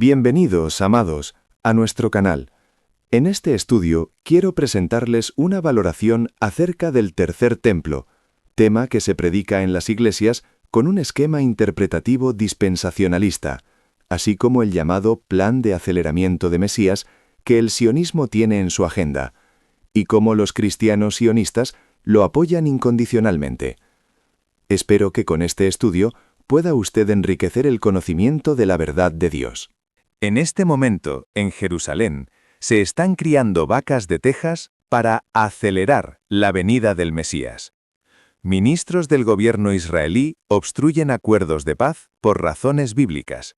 Bienvenidos, amados, a nuestro canal. En este estudio quiero presentarles una valoración acerca del tercer templo, tema que se predica en las iglesias con un esquema interpretativo dispensacionalista, así como el llamado plan de aceleramiento de Mesías que el sionismo tiene en su agenda, y cómo los cristianos sionistas lo apoyan incondicionalmente. Espero que con este estudio pueda usted enriquecer el conocimiento de la verdad de Dios. En este momento, en Jerusalén, se están criando vacas de Texas para acelerar la venida del Mesías. Ministros del gobierno israelí obstruyen acuerdos de paz por razones bíblicas,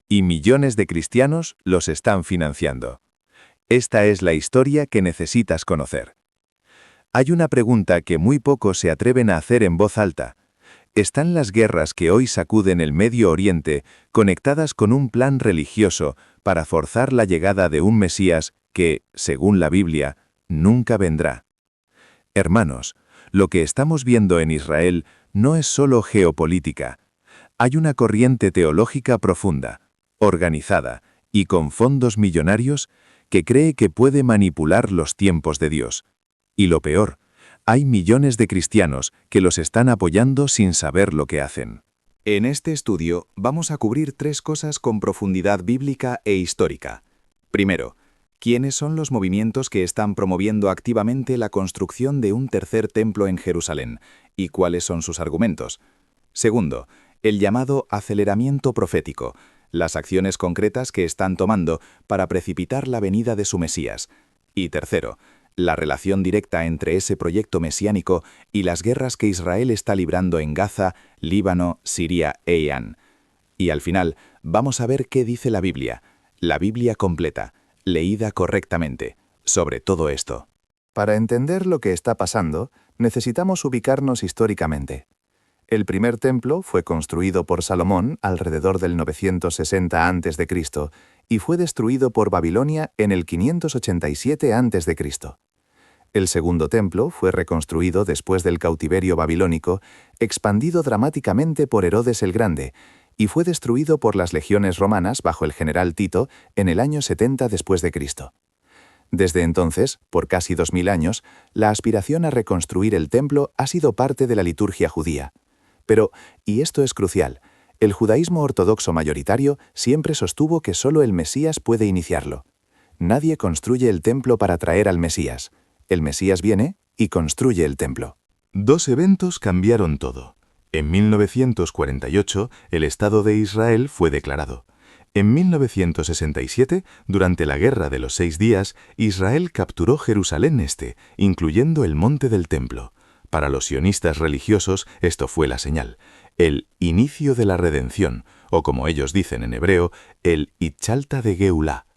y millones de cristianos los están financiando. Esta es la historia que necesitas conocer. Hay una pregunta que muy pocos se atreven a hacer en voz alta. ¿Están las guerras que hoy sacuden el Medio Oriente conectadas con un plan religioso para forzar la llegada de un Mesías que, según la Biblia, nunca vendrá? Hermanos, lo que estamos viendo en Israel no es solo geopolítica. Hay una corriente teológica profunda, organizada y con fondos millonarios que cree que puede manipular los tiempos de Dios. Y lo peor, hay millones de cristianos que los están apoyando sin saber lo que hacen. En este estudio vamos a cubrir tres cosas con profundidad bíblica e histórica. Primero, ¿quiénes son los movimientos que están promoviendo activamente la construcción de un tercer templo en Jerusalén y cuáles son sus argumentos? Segundo, el llamado aceleramiento profético, las acciones concretas que están tomando para precipitar la venida de su Mesías. Y tercero, la relación directa entre ese proyecto mesiánico y las guerras que Israel está librando en Gaza, Líbano, Siria e Irán. Y al final, vamos a ver qué dice la Biblia completa, leída correctamente, sobre todo esto. Para entender lo que está pasando, necesitamos ubicarnos históricamente. El primer templo fue construido por Salomón alrededor del 960 a.C. y fue destruido por Babilonia en el 587 a.C. El segundo templo fue reconstruido después del cautiverio babilónico, expandido dramáticamente por Herodes el Grande, y fue destruido por las legiones romanas bajo el general Tito en el año 70 después de Cristo. Desde entonces, por casi 2000 años, la aspiración a reconstruir el templo ha sido parte de la liturgia judía. Pero, y esto es crucial, el judaísmo ortodoxo mayoritario siempre sostuvo que solo el Mesías puede iniciarlo. Nadie construye el templo para traer al Mesías. El Mesías viene y construye el templo. Dos eventos cambiaron todo. En 1948, el Estado de Israel fue declarado. En 1967, durante la Guerra de los 6 Días, Israel capturó Jerusalén Este, incluyendo el Monte del Templo. Para los sionistas religiosos, esto fue la señal, el inicio de la redención, o como ellos dicen en hebreo, el Itchalta de Geulá.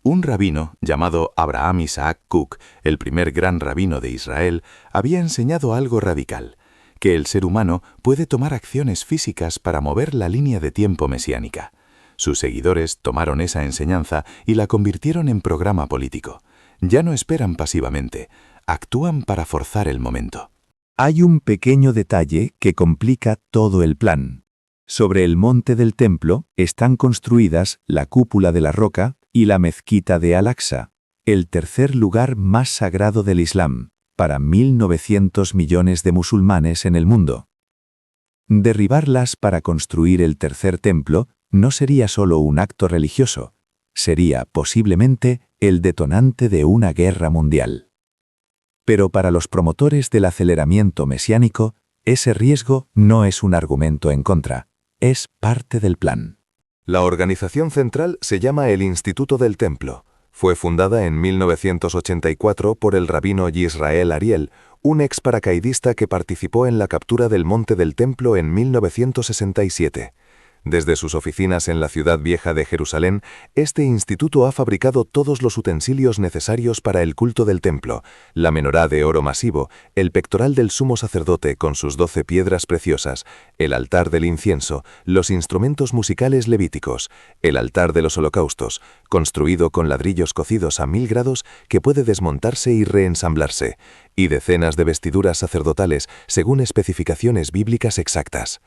Un rabino llamado Abraham Isaac Kook, el primer gran rabino de Israel, había enseñado algo radical, que el ser humano puede tomar acciones físicas para mover la línea de tiempo mesiánica. Sus seguidores tomaron esa enseñanza y la convirtieron en programa político. Ya no esperan pasivamente, actúan para forzar el momento. Hay un pequeño detalle que complica todo el plan. Sobre el monte del templo están construidas la cúpula de la roca y la mezquita de Al-Aqsa, el tercer lugar más sagrado del Islam, para 1.900 millones de musulmanes en el mundo. Derribarlas para construir el tercer templo no sería solo un acto religioso, sería posiblemente el detonante de una guerra mundial. Pero para los promotores del aceleramiento mesiánico, ese riesgo no es un argumento en contra, es parte del plan. La organización central se llama el Instituto del Templo. Fue fundada en 1984 por el rabino Yisrael Ariel, un ex paracaidista que participó en la captura del Monte del Templo en 1967. Desde sus oficinas en la ciudad vieja de Jerusalén, este instituto ha fabricado todos los utensilios necesarios para el culto del templo, la menorá de oro masivo, el pectoral del sumo sacerdote con sus 12 piedras preciosas, el altar del incienso, los instrumentos musicales levíticos, el altar de los holocaustos, construido con ladrillos cocidos a 1000 grados que puede desmontarse y reensamblarse, y decenas de vestiduras sacerdotales según especificaciones bíblicas exactas.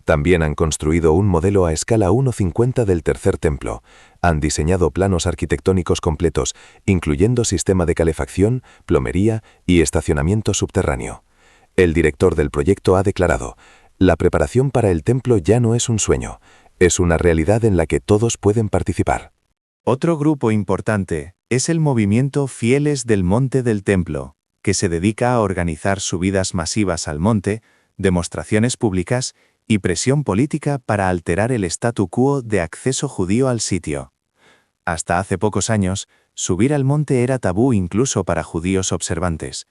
También han construido un modelo a escala 1:50 del tercer templo. Han diseñado planos arquitectónicos completos, incluyendo sistema de calefacción, plomería y estacionamiento subterráneo. El director del proyecto ha declarado: la preparación para el templo ya no es un sueño, es una realidad en la que todos pueden participar. Otro grupo importante es el movimiento Fieles del Monte del Templo, que se dedica a organizar subidas masivas al monte, demostraciones públicas y presión política para alterar el statu quo de acceso judío al sitio. Hasta hace pocos años, subir al monte era tabú incluso para judíos observantes.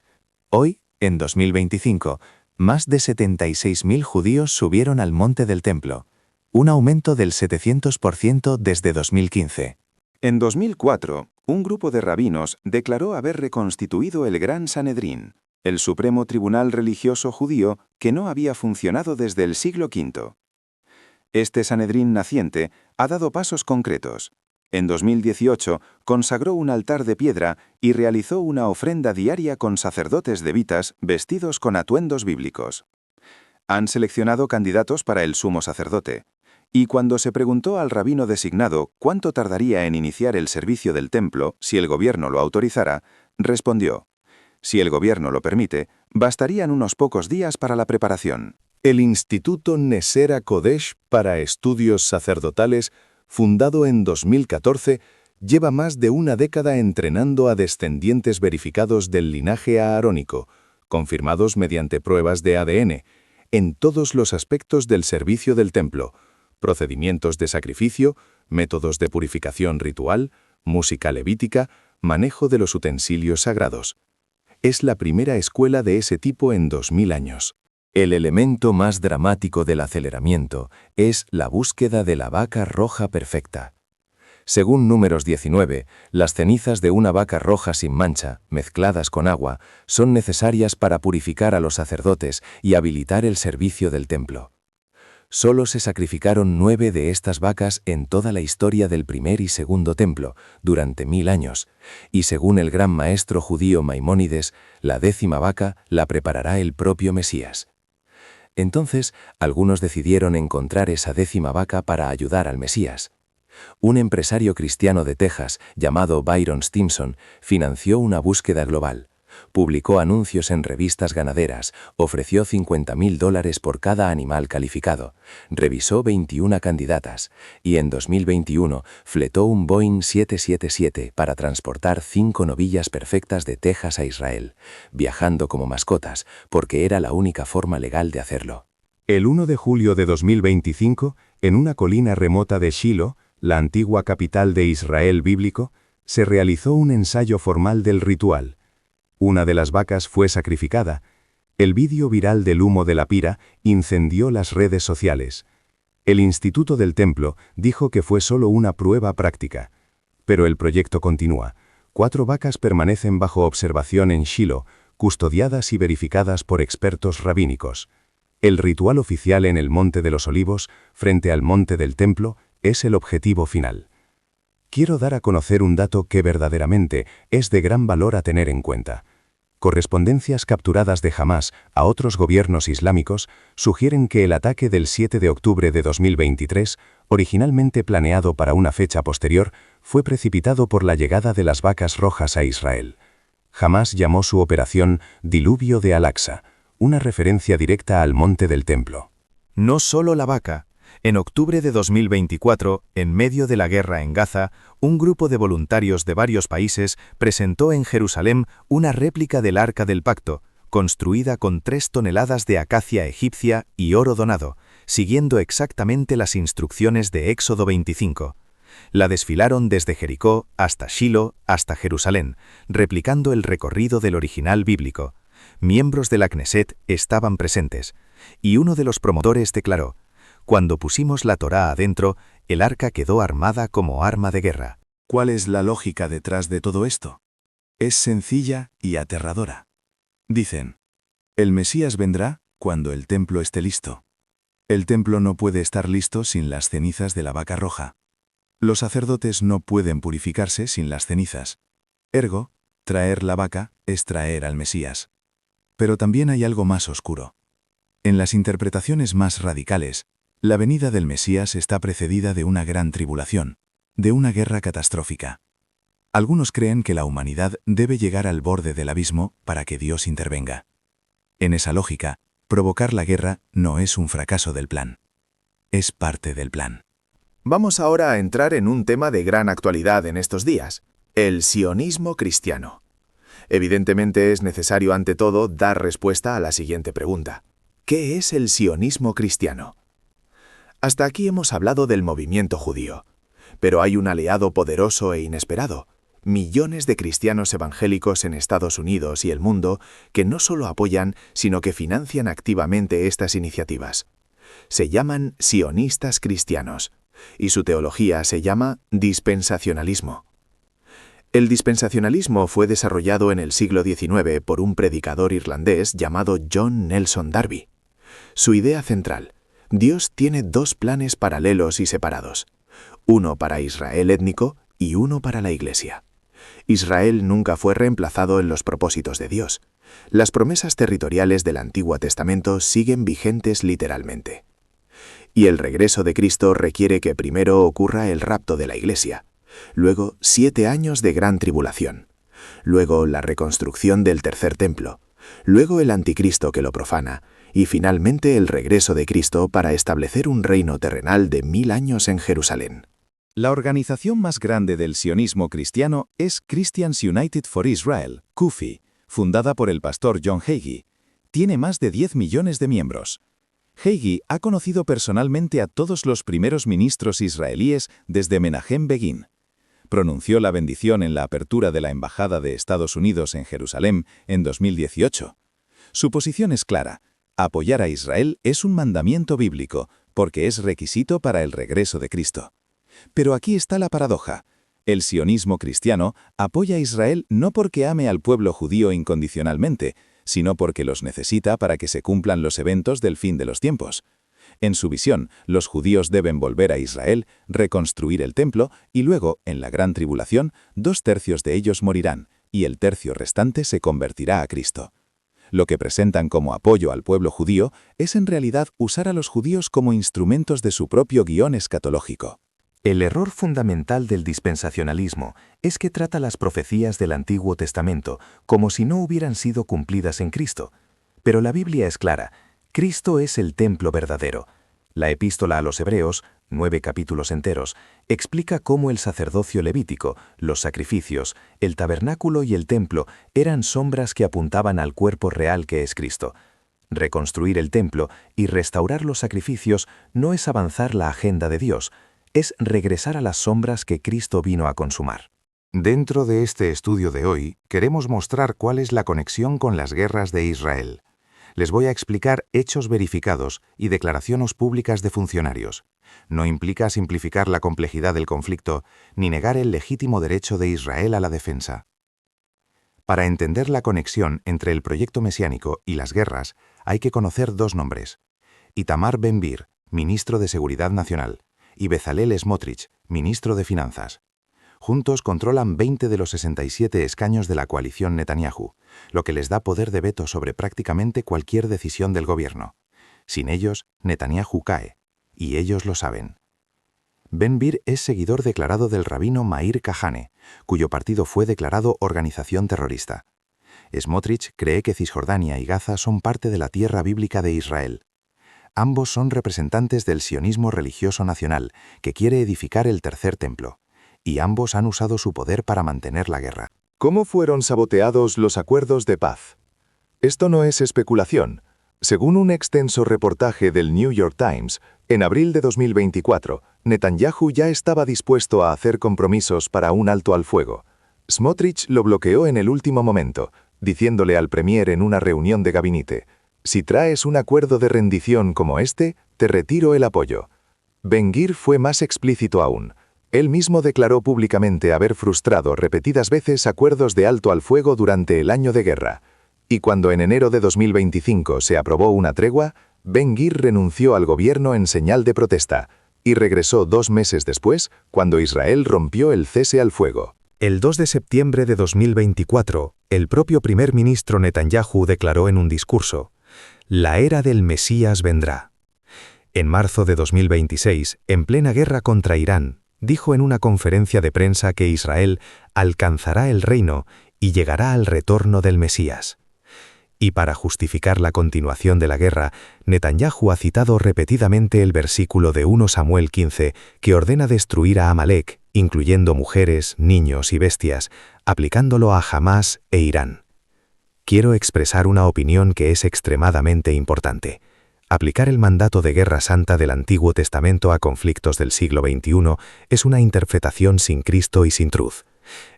Hoy, en 2025, más de 76.000 judíos subieron al monte del templo, un aumento del 700% desde 2015. En 2004, un grupo de rabinos declaró haber reconstituido el Gran Sanedrín, el supremo tribunal religioso judío que no había funcionado desde el siglo V. Este Sanedrín naciente ha dado pasos concretos. En 2018 consagró un altar de piedra y realizó una ofrenda diaria con sacerdotes levitas vestidos con atuendos bíblicos. Han seleccionado candidatos para el sumo sacerdote. Y cuando se preguntó al rabino designado cuánto tardaría en iniciar el servicio del templo si el gobierno lo autorizara, respondió: si el gobierno lo permite, bastarían unos pocos días para la preparación. El Instituto Nesera Kodesh para Estudios Sacerdotales, fundado en 2014, lleva más de una década entrenando a descendientes verificados del linaje aarónico, confirmados mediante pruebas de ADN, en todos los aspectos del servicio del templo: procedimientos de sacrificio, métodos de purificación ritual, música levítica, manejo de los utensilios sagrados. Es la primera escuela de ese tipo en 2000 años. El elemento más dramático del aceleramiento es la búsqueda de la vaca roja perfecta. Según Números 19, las cenizas de una vaca roja sin mancha, mezcladas con agua, son necesarias para purificar a los sacerdotes y habilitar el servicio del templo. Solo se sacrificaron 9 de estas vacas en toda la historia del primer y segundo templo, durante 1000 años, y según el gran maestro judío Maimónides, la 10ª vaca la preparará el propio Mesías. Entonces, algunos decidieron encontrar esa 10ª vaca para ayudar al Mesías. Un empresario cristiano de Texas, llamado Byron Stimson, financió una búsqueda global. Publicó anuncios en revistas ganaderas, ofreció $50.000 por cada animal calificado, revisó 21 candidatas y en 2021 fletó un Boeing 777 para transportar 5 novillas perfectas de Texas a Israel, viajando como mascotas porque era la única forma legal de hacerlo. El 1 de julio de 2025, en una colina remota de Shilo, la antigua capital de Israel bíblico, se realizó un ensayo formal del ritual. Una de las vacas fue sacrificada. El vídeo viral del humo de la pira incendió las redes sociales. El Instituto del Templo dijo que fue solo una prueba práctica. Pero el proyecto continúa. 4 vacas permanecen bajo observación en Shilo, custodiadas y verificadas por expertos rabínicos. El ritual oficial en el Monte de los Olivos, frente al Monte del Templo, es el objetivo final. Quiero dar a conocer un dato que verdaderamente es de gran valor a tener en cuenta. Correspondencias capturadas de Hamás a otros gobiernos islámicos sugieren que el ataque del 7 de octubre de 2023, originalmente planeado para una fecha posterior, fue precipitado por la llegada de las vacas rojas a Israel. Hamás llamó su operación Diluvio de Al-Aqsa, una referencia directa al Monte del Templo. No solo la vaca. En octubre de 2024, en medio de la guerra en Gaza, un grupo de voluntarios de varios países presentó en Jerusalén una réplica del Arca del Pacto, construida con 3 toneladas de acacia egipcia y oro donado, siguiendo exactamente las instrucciones de Éxodo 25. La desfilaron desde Jericó hasta Shilo hasta Jerusalén, replicando el recorrido del original bíblico. Miembros de la Knesset estaban presentes, y uno de los promotores declaró: cuando pusimos la Torá adentro, el arca quedó armada como arma de guerra. ¿Cuál es la lógica detrás de todo esto? Es sencilla y aterradora. Dicen: el Mesías vendrá cuando el templo esté listo. El templo no puede estar listo sin las cenizas de la vaca roja. Los sacerdotes no pueden purificarse sin las cenizas. Ergo, traer la vaca es traer al Mesías. Pero también hay algo más oscuro. En las interpretaciones más radicales, La venida del Mesías está precedida de una gran tribulación, de una guerra catastrófica. Algunos creen que la humanidad debe llegar al borde del abismo para que Dios intervenga. En esa lógica, provocar la guerra no es un fracaso del plan. Es parte del plan. Vamos ahora a entrar en un tema de gran actualidad en estos días, el sionismo cristiano. Evidentemente es necesario ante todo dar respuesta a la siguiente pregunta. ¿Qué es el sionismo cristiano? Hasta aquí hemos hablado del movimiento judío, pero hay un aliado poderoso e inesperado, millones de cristianos evangélicos en Estados Unidos y el mundo que no solo apoyan, sino que financian activamente estas iniciativas. Se llaman sionistas cristianos, y su teología se llama dispensacionalismo. El dispensacionalismo fue desarrollado en el siglo XIX por un predicador irlandés llamado John Nelson Darby. Su idea central: Dios tiene dos planes paralelos y separados, uno para Israel étnico y uno para la Iglesia. Israel nunca fue reemplazado en los propósitos de Dios. Las promesas territoriales del Antiguo Testamento siguen vigentes literalmente. Y el regreso de Cristo requiere que primero ocurra el rapto de la Iglesia, luego 7 años de gran tribulación, luego la reconstrucción del tercer templo, luego el anticristo que lo profana, y finalmente el regreso de Cristo para establecer un reino terrenal de 1000 años en Jerusalén. La organización más grande del sionismo cristiano es Christians United for Israel, CUFI, fundada por el pastor John Hagee. Tiene más de 10 millones de miembros. Hagee ha conocido personalmente a todos los primeros ministros israelíes desde Menachem Begin. Pronunció la bendición en la apertura de la Embajada de Estados Unidos en Jerusalén en 2018. Su posición es clara: apoyar a Israel es un mandamiento bíblico, porque es requisito para el regreso de Cristo. Pero aquí está la paradoja. El sionismo cristiano apoya a Israel no porque ame al pueblo judío incondicionalmente, sino porque los necesita para que se cumplan los eventos del fin de los tiempos. En su visión, los judíos deben volver a Israel, reconstruir el templo, y luego, en la gran tribulación, 2/3 de ellos morirán, y el tercio restante se convertirá a Cristo. Lo que presentan como apoyo al pueblo judío es en realidad usar a los judíos como instrumentos de su propio guión escatológico. El error fundamental del dispensacionalismo es que trata las profecías del Antiguo Testamento como si no hubieran sido cumplidas en Cristo. Pero la Biblia es clara: Cristo es el templo verdadero. La epístola a los Hebreos, 9 capítulos enteros, explica cómo el sacerdocio levítico, los sacrificios, el tabernáculo y el templo eran sombras que apuntaban al cuerpo real que es Cristo. Reconstruir el templo y restaurar los sacrificios no es avanzar la agenda de Dios, es regresar a las sombras que Cristo vino a consumar. Dentro de este estudio de hoy, queremos mostrar cuál es la conexión con las guerras de Israel. Les voy a explicar hechos verificados y declaraciones públicas de funcionarios. No implica simplificar la complejidad del conflicto, ni negar el legítimo derecho de Israel a la defensa. Para entender la conexión entre el proyecto mesiánico y las guerras, hay que conocer dos nombres: Itamar Ben-Gvir, ministro de Seguridad Nacional, y Bezalel Smotrich, ministro de Finanzas. Juntos controlan 20 de los 67 escaños de la coalición Netanyahu, lo que les da poder de veto sobre prácticamente cualquier decisión del gobierno. Sin ellos, Netanyahu cae, y ellos lo saben. Ben-Gvir es seguidor declarado del rabino Meir Kahane, cuyo partido fue declarado organización terrorista. Smotrich cree que Cisjordania y Gaza son parte de la tierra bíblica de Israel. Ambos son representantes del sionismo religioso nacional, que quiere edificar el tercer templo, y ambos han usado su poder para mantener la guerra. ¿Cómo fueron saboteados los acuerdos de paz? Esto no es especulación. Según un extenso reportaje del New York Times, en abril de 2024, Netanyahu ya estaba dispuesto a hacer compromisos para un alto al fuego. Smotrich lo bloqueó en el último momento, diciéndole al premier en una reunión de gabinete: «Si traes un acuerdo de rendición como este, te retiro el apoyo». Ben-Gvir fue más explícito aún. Él mismo declaró públicamente haber frustrado repetidas veces acuerdos de alto al fuego durante el año de guerra. Y cuando en enero de 2025 se aprobó una tregua, Ben-Gvir renunció al gobierno en señal de protesta, y regresó 2 meses después, cuando Israel rompió el cese al fuego. El 2 de septiembre de 2024, el propio primer ministro Netanyahu declaró en un discurso: «La era del Mesías vendrá». En marzo de 2026, en plena guerra contra Irán, dijo en una conferencia de prensa que Israel alcanzará el reino y llegará al retorno del Mesías. Y para justificar la continuación de la guerra, Netanyahu ha citado repetidamente el versículo de 1 Samuel 15, que ordena destruir a Amalek, incluyendo mujeres, niños y bestias, aplicándolo a Hamás e Irán. Quiero expresar una opinión que es extremadamente importante. Aplicar el mandato de guerra santa del Antiguo Testamento a conflictos del siglo XXI es una interpretación sin Cristo y sin truth.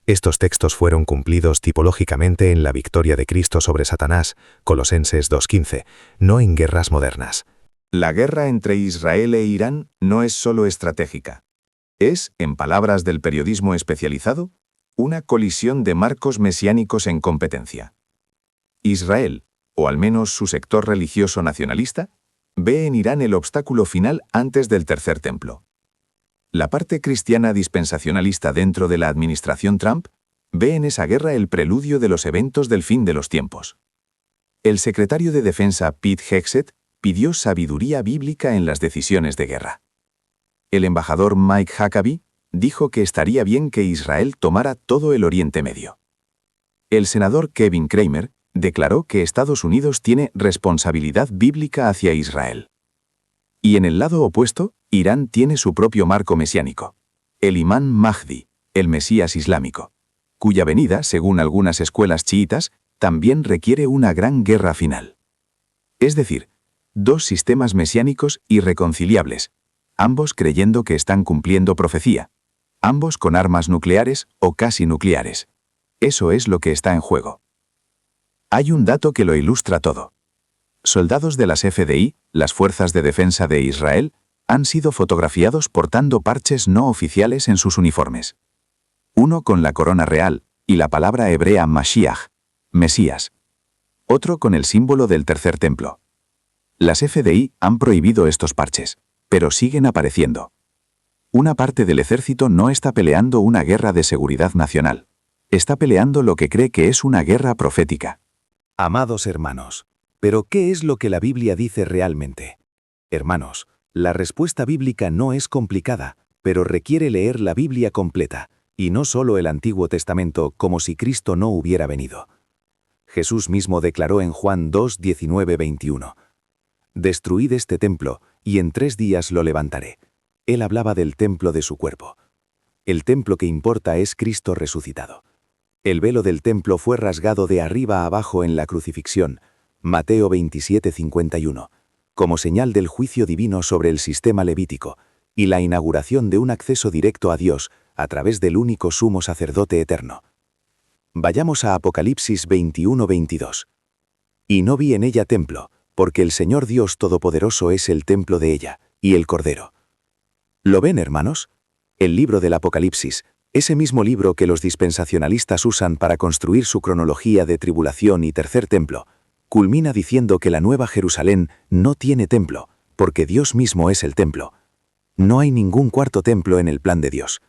Estos textos fueron cumplidos tipológicamente en la victoria de Cristo sobre Satanás, Colosenses 2:15, no en guerras modernas. La guerra entre Israel e Irán no es solo estratégica. Es, en palabras del periodismo especializado, una colisión de marcos mesiánicos en competencia. Israel, o al menos su sector religioso nacionalista, ve en Irán el obstáculo final antes del tercer templo. La parte cristiana dispensacionalista dentro de la administración Trump ve en esa guerra el preludio de los eventos del fin de los tiempos. El secretario de Defensa Pete Hegseth pidió sabiduría bíblica en las decisiones de guerra. El embajador Mike Huckabee dijo que estaría bien que Israel tomara todo el Oriente Medio. El senador Kevin Cramer declaró que Estados Unidos tiene responsabilidad bíblica hacia Israel. Y en el lado opuesto, Irán tiene su propio marco mesiánico, el Imán Mahdi, el Mesías islámico, cuya venida, según algunas escuelas chiitas, también requiere una gran guerra final. Es decir, dos sistemas mesiánicos irreconciliables, ambos creyendo que están cumpliendo profecía, ambos con armas nucleares o casi nucleares. Eso es lo que está en juego. Hay un dato que lo ilustra todo. Soldados de las FDI, las Fuerzas de Defensa de Israel, han sido fotografiados portando parches no oficiales en sus uniformes. Uno con la corona real y la palabra hebrea Mashiach, Mesías. Otro con el símbolo del tercer templo. Las FDI han prohibido estos parches, pero siguen apareciendo. Una parte del ejército no está peleando una guerra de seguridad nacional. Está peleando lo que cree que es una guerra profética. Amados hermanos, ¿pero qué es lo que la Biblia dice realmente? Hermanos, la respuesta bíblica no es complicada, pero requiere leer la Biblia completa, y no solo el Antiguo Testamento como si Cristo no hubiera venido. Jesús mismo declaró en Juan 2:19-21, «Destruid este templo, y en 3 días lo levantaré». Él hablaba del templo de su cuerpo. El templo que importa es Cristo resucitado. El velo del templo fue rasgado de arriba a abajo en la crucifixión, Mateo 27:51, como señal del juicio divino sobre el sistema levítico y la inauguración de un acceso directo a Dios a través del único sumo sacerdote eterno. Vayamos a Apocalipsis 21:22. «Y no vi en ella templo, porque el Señor Dios Todopoderoso es el templo de ella, y el Cordero». ¿Lo ven, hermanos? El libro del Apocalipsis, ese mismo libro que los dispensacionalistas usan para construir su cronología de tribulación y tercer templo, culmina diciendo que la Nueva Jerusalén no tiene templo, porque Dios mismo es el templo. No hay ningún cuarto templo en el plan de Dios.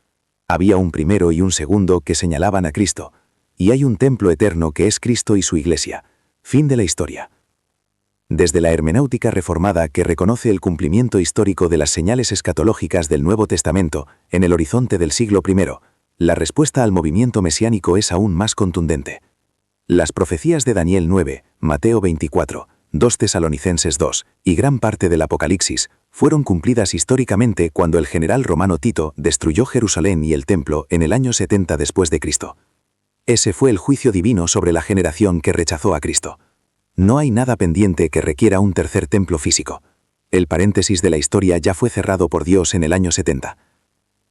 Había un primero y un segundo que señalaban a Cristo, y hay un templo eterno que es Cristo y su Iglesia. Fin de la historia. Desde la hermenéutica reformada que reconoce el cumplimiento histórico de las señales escatológicas del Nuevo Testamento en el horizonte del siglo I, la respuesta al movimiento mesiánico es aún más contundente. Las profecías de Daniel 9, Mateo 24, 2 Tesalonicenses 2 y gran parte del Apocalipsis fueron cumplidas históricamente cuando el general romano Tito destruyó Jerusalén y el templo en el año 70 después de Cristo. Ese fue el juicio divino sobre la generación que rechazó a Cristo. No hay nada pendiente que requiera un tercer templo físico. El paréntesis de la historia ya fue cerrado por Dios en el año 70.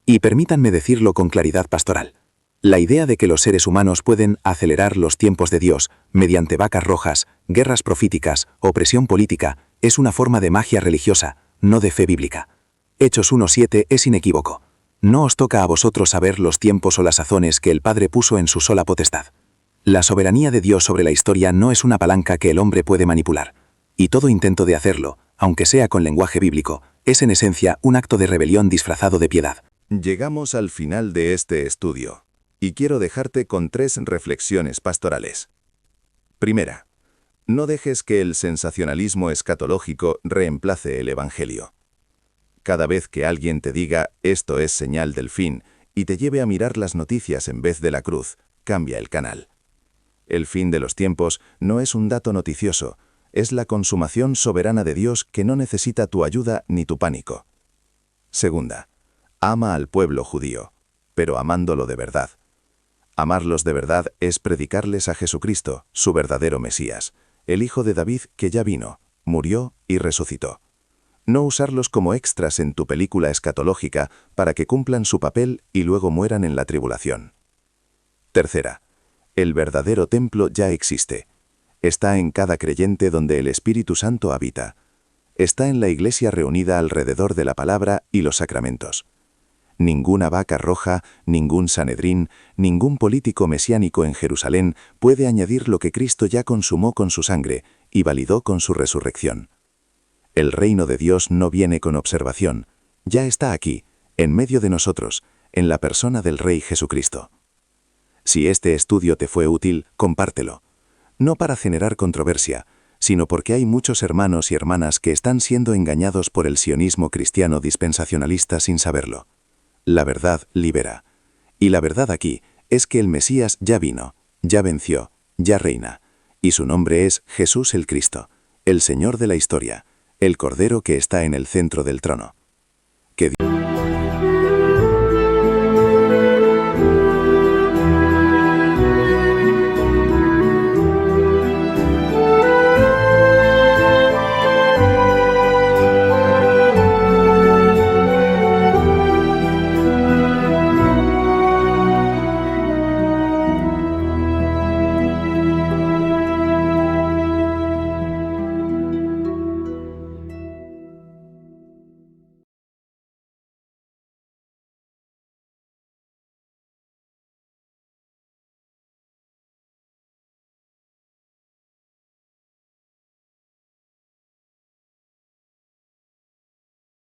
Y permítanme decirlo con claridad pastoral. La idea de que los seres humanos pueden acelerar los tiempos de Dios mediante vacas rojas, guerras proféticas o presión política es una forma de magia religiosa, no de fe bíblica. Hechos 1:7 es inequívoco. No os toca a vosotros saber los tiempos o las sazones que el Padre puso en su sola potestad. La soberanía de Dios sobre la historia no es una palanca que el hombre puede manipular. Y todo intento de hacerlo, aunque sea con lenguaje bíblico, es en esencia un acto de rebelión disfrazado de piedad. Llegamos al final de este estudio, y quiero dejarte con 3 reflexiones pastorales. Primera, no dejes que el sensacionalismo escatológico reemplace el Evangelio. Cada vez que alguien te diga «esto es señal del fin» y te lleve a mirar las noticias en vez de la cruz, cambia el canal. El fin de los tiempos no es un dato noticioso, es la consumación soberana de Dios que no necesita tu ayuda ni tu pánico. Segunda, ama al pueblo judío, pero amándolo de verdad. Amarlos de verdad es predicarles a Jesucristo, su verdadero Mesías, el Hijo de David que ya vino, murió y resucitó. No usarlos como extras en tu película escatológica para que cumplan su papel y luego mueran en la tribulación. Tercera, el verdadero templo ya existe. Está en cada creyente donde el Espíritu Santo habita. Está en la iglesia reunida alrededor de la palabra y los sacramentos. Ninguna vaca roja, ningún Sanedrín, ningún político mesiánico en Jerusalén puede añadir lo que Cristo ya consumó con su sangre y validó con su resurrección. El reino de Dios no viene con observación, ya está aquí, en medio de nosotros, en la persona del Rey Jesucristo. Si este estudio te fue útil, compártelo. No para generar controversia, sino porque hay muchos hermanos y hermanas que están siendo engañados por el sionismo cristiano dispensacionalista sin saberlo. La verdad libera. Y la verdad aquí es que el Mesías ya vino, ya venció, ya reina. Y su nombre es Jesús el Cristo, el Señor de la historia, el Cordero que está en el centro del trono.